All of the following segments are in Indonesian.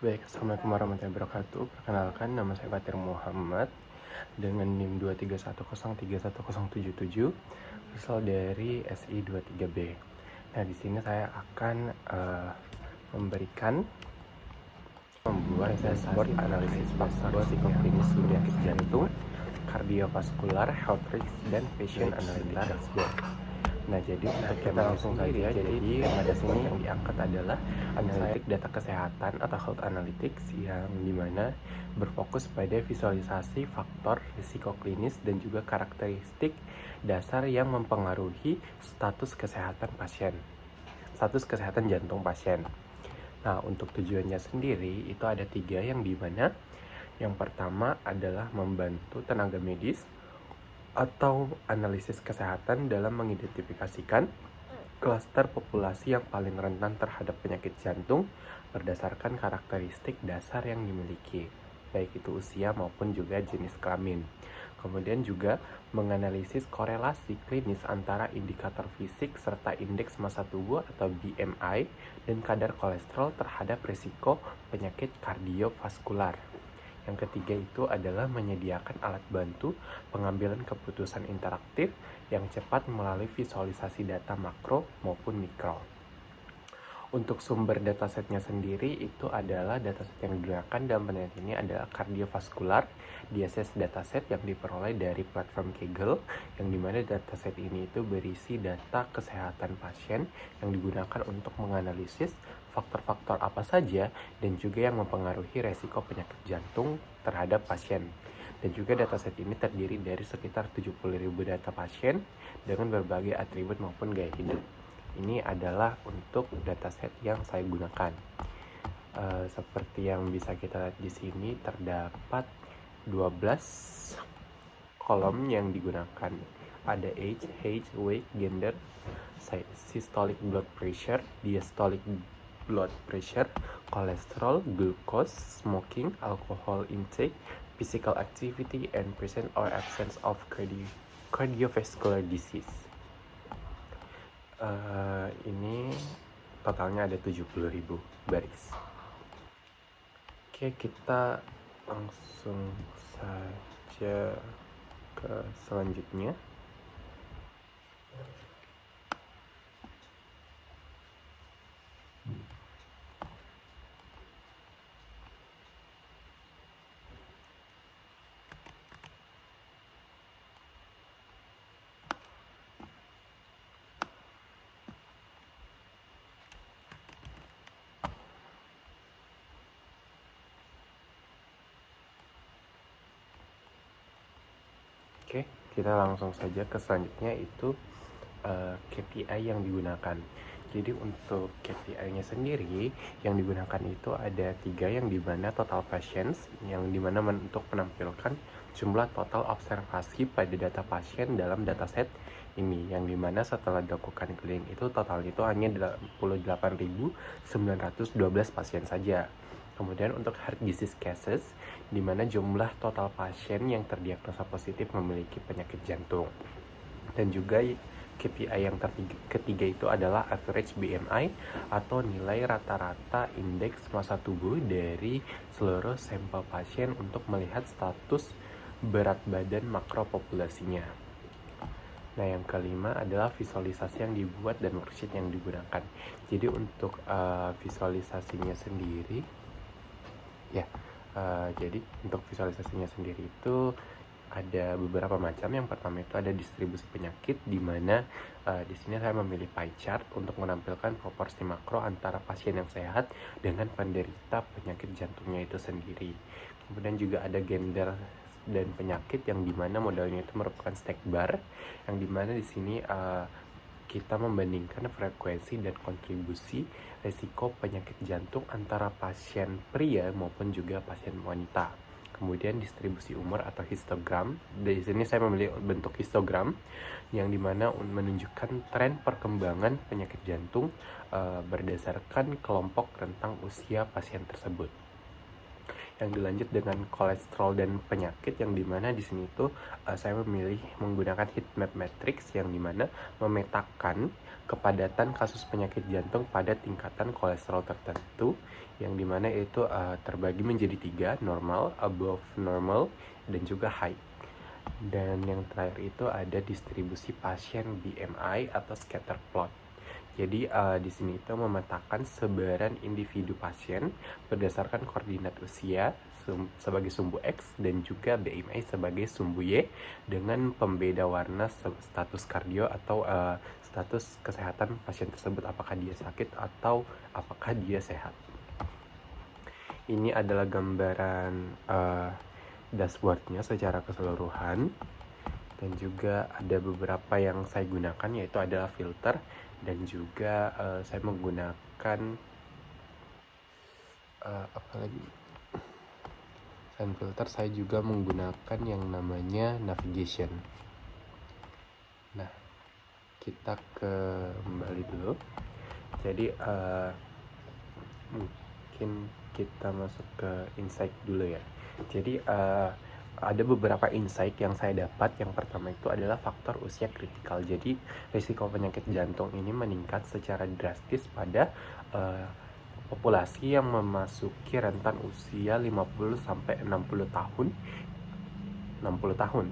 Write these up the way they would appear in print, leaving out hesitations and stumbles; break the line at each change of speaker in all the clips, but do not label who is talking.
Baik, Assalamualaikum warahmatullahi wabarakatuh. Perkenalkan, nama saya Fatir Muhammad dengan NIM 231031077, asal dari SI 23B. Nah, di sini saya akan membuat dashboard analisis faktor risiko klinis penyakit jantung, kardiovaskular, health risk, dan patient analytic dashboard. Nah, jadi untuk kita langsung saja. Jadi pada sini yang diangkat adalah analitik data kesehatan atau health analytics, yang dimana berfokus pada visualisasi faktor risiko klinis dan juga karakteristik dasar yang mempengaruhi status kesehatan jantung pasien. Nah, untuk tujuannya sendiri itu ada 3, yang dimana yang pertama adalah membantu tenaga medis atau analisis kesehatan dalam mengidentifikasikan klaster populasi yang paling rentan terhadap penyakit jantung berdasarkan karakteristik dasar yang dimiliki, baik itu usia maupun juga jenis kelamin. Kemudian juga menganalisis korelasi klinis antara indikator fisik serta indeks massa tubuh atau BMI dan kadar kolesterol terhadap risiko penyakit kardiovaskular. Yang ketiga itu adalah menyediakan alat bantu pengambilan keputusan interaktif yang cepat melalui visualisasi data makro maupun mikro. Untuk sumber datasetnya sendiri itu adalah dataset yang digunakan dalam penelitian ini adalah kardiovaskular DSS dataset yang diperoleh dari platform Kaggle, yang dimana dataset ini itu berisi data kesehatan pasien yang digunakan untuk menganalisis faktor-faktor apa saja dan juga yang mempengaruhi resiko penyakit jantung terhadap pasien. Dan juga dataset ini terdiri dari sekitar 70.000 data pasien dengan berbagai atribut maupun gaya hidup. Ini adalah untuk dataset yang saya gunakan. Seperti yang bisa kita lihat di sini, terdapat 12 kolom yang digunakan. Ada age, weight, gender, systolic blood pressure, diastolic blood pressure, kolesterol, glucose, smoking, alcohol intake, physical activity, and presence or absence of cardiovascular disease. Ini totalnya ada 70.000 baris. Oke, kita langsung saja ke selanjutnya. Oke, kita langsung saja ke selanjutnya, itu KPI yang digunakan. Jadi untuk KPI-nya sendiri yang digunakan itu ada 3, yang dimana total patients, yang dimana untuk menampilkan jumlah total observasi pada data pasien dalam dataset ini, yang dimana setelah dilakukan cleaning itu total itu hanya 88.912 pasien saja. Kemudian untuk heart disease cases, di mana jumlah total pasien yang terdiagnosa positif memiliki penyakit jantung. Dan juga KPI yang ketiga itu adalah average BMI atau nilai rata-rata indeks massa tubuh dari seluruh sampel pasien untuk melihat status berat badan makro populasinya. Nah, yang kelima adalah visualisasi yang dibuat dan worksheet yang digunakan. Jadi untuk visualisasinya sendiri, jadi untuk visualisasinya sendiri itu ada beberapa macam. Yang pertama itu ada distribusi penyakit, di mana di sini saya memilih pie chart untuk menampilkan proporsi makro antara pasien yang sehat dengan penderita penyakit jantungnya itu sendiri. Kemudian juga ada gender dan penyakit, yang dimana modelnya itu merupakan stack bar, yang dimana di sini kita membandingkan frekuensi dan kontribusi risiko penyakit jantung antara pasien pria maupun juga pasien wanita. Kemudian distribusi umur atau histogram. Di sini saya memilih bentuk histogram, yang dimana menunjukkan tren perkembangan penyakit jantung berdasarkan kelompok rentang usia pasien tersebut. Yang dilanjut dengan kolesterol dan penyakit, yang dimana di sini itu saya memilih menggunakan heat map matrix, yang dimana memetakan kepadatan kasus penyakit jantung pada tingkatan kolesterol tertentu, yang dimana itu terbagi menjadi 3, normal, above normal, dan juga high. Dan yang terakhir itu ada distribusi pasien BMI atau scatter plot. Jadi di sini itu memetakan sebaran individu pasien berdasarkan koordinat usia sebagai sumbu X dan juga BMI sebagai sumbu Y, dengan pembeda warna status kardio atau status kesehatan pasien tersebut, apakah dia sakit atau apakah dia sehat. Ini adalah gambaran dashboardnya secara keseluruhan, dan juga ada beberapa yang saya gunakan, yaitu adalah filter, dan juga saya menggunakan apa lagi, selain filter saya juga menggunakan yang namanya navigation. Nah, kita kembali dulu. Jadi mungkin kita masuk ke insight dulu ya. Jadi ada beberapa insight yang saya dapat. Yang pertama itu adalah faktor usia kritikal. Jadi risiko penyakit jantung ini meningkat secara drastis pada populasi yang memasuki rentan usia 50 sampai 60 tahun.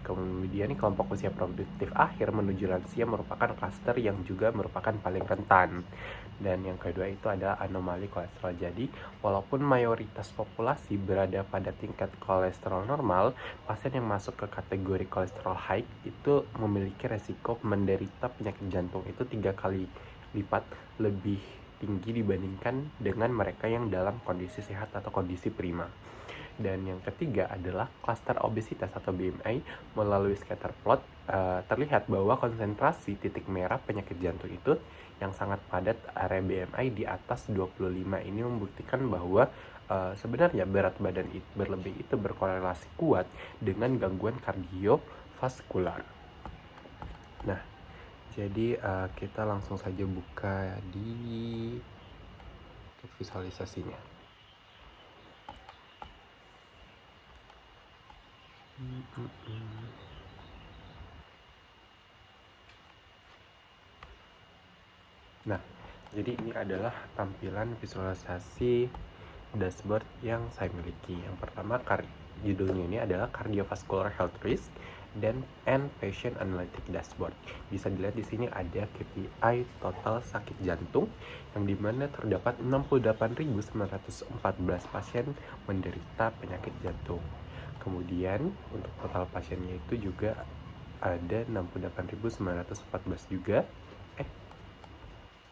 Kemudian kelompok usia produktif akhir menuju lansia merupakan klaster yang juga merupakan paling rentan. Dan yang kedua itu adalah anomali kolesterol. Jadi walaupun mayoritas populasi berada pada tingkat kolesterol normal, pasien yang masuk ke kategori kolesterol high itu memiliki resiko menderita penyakit jantung itu 3 kali lipat lebih tinggi dibandingkan dengan mereka yang dalam kondisi sehat atau kondisi prima. Dan yang ketiga adalah klaster obesitas atau BMI. Melalui scatter plot terlihat bahwa konsentrasi titik merah penyakit jantung itu yang sangat padat area BMI di atas 25 ini membuktikan bahwa sebenarnya berat badan berlebih itu berkorelasi kuat dengan gangguan kardiovaskular. Nah, jadi kita langsung saja buka di visualisasinya. Nah, jadi ini adalah tampilan visualisasi dashboard yang saya miliki. Yang pertama, judulnya ini adalah Cardiovascular Health Risk dan Patient Analytic Dashboard. Bisa dilihat di sini ada KPI total sakit jantung, yang dimana terdapat 68.914 pasien menderita penyakit jantung. Kemudian untuk total pasiennya itu juga ada 68.914 juga.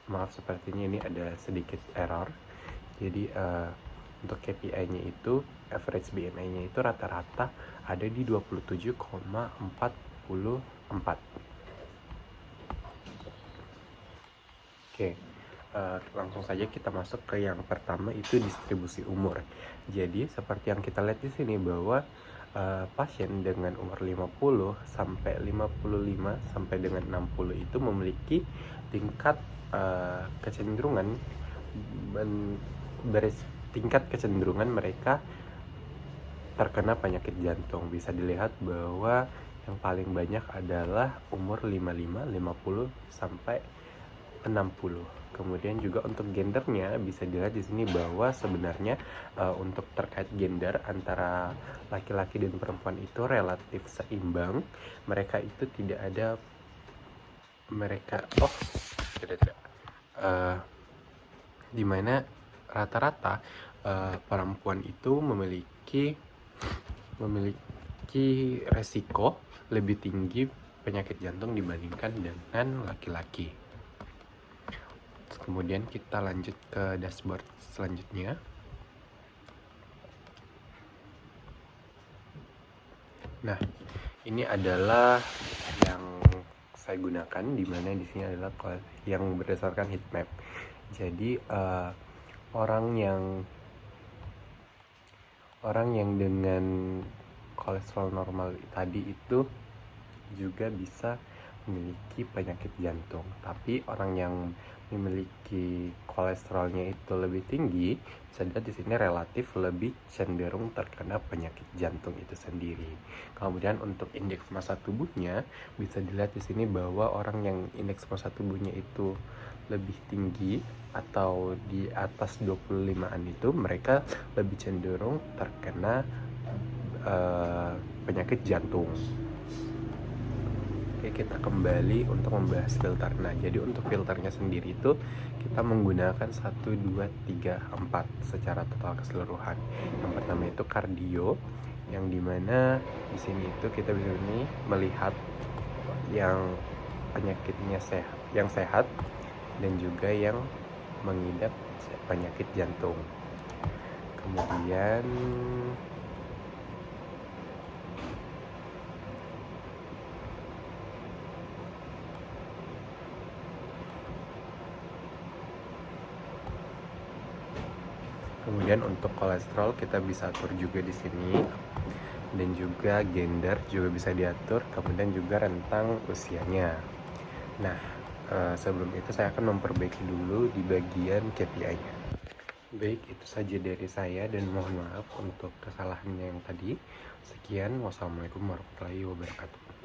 Maaf, sepertinya ini ada sedikit error. Jadi untuk KPI-nya itu, average BMI-nya itu rata-rata ada di 27,44. Oke. Langsung saja kita masuk ke yang pertama, itu distribusi umur. Jadi seperti yang kita lihat di sini bahwa pasien dengan umur 50 sampai 55 sampai dengan 60 itu memiliki tingkat kecenderungan mereka terkena penyakit jantung. Bisa dilihat bahwa yang paling banyak adalah umur 55, 50 sampai 60. Kemudian juga untuk gendernya bisa dilihat di sini bahwa sebenarnya untuk terkait gender antara laki-laki dan perempuan itu relatif seimbang. Mereka itu tidak ada dimana rata-rata perempuan itu memiliki resiko lebih tinggi penyakit jantung dibandingkan dengan laki-laki. Kemudian kita lanjut ke dashboard selanjutnya. Nah, ini adalah yang saya gunakan, di mana di sini adalah yang berdasarkan heat map. Jadi orang yang dengan kolesterol normal tadi itu juga bisa memiliki penyakit jantung. Tapi orang yang memiliki kolesterolnya itu lebih tinggi, bisa dilihat di sini relatif lebih cenderung terkena penyakit jantung itu sendiri. Kemudian untuk indeks massa tubuhnya, bisa dilihat di sini bahwa orang yang indeks massa tubuhnya itu lebih tinggi atau di atas 25-an itu, mereka lebih cenderung terkena penyakit jantung. Oke, kita kembali untuk membahas filter. Nah, jadi untuk filternya sendiri itu kita menggunakan 1, 2, 3, 4 secara total keseluruhan. Yang pertama itu kardio, yang dimana di sini itu kita bisa melihat yang penyakitnya sehat dan juga yang mengidap penyakit jantung. Kemudian untuk kolesterol kita bisa atur juga di sini, dan juga gender juga bisa diatur, kemudian juga rentang usianya. Nah, sebelum itu saya akan memperbaiki dulu di bagian KPI-nya. Baik, itu saja dari saya dan mohon maaf untuk kesalahannya yang tadi. Sekian, wassalamualaikum warahmatullahi wabarakatuh.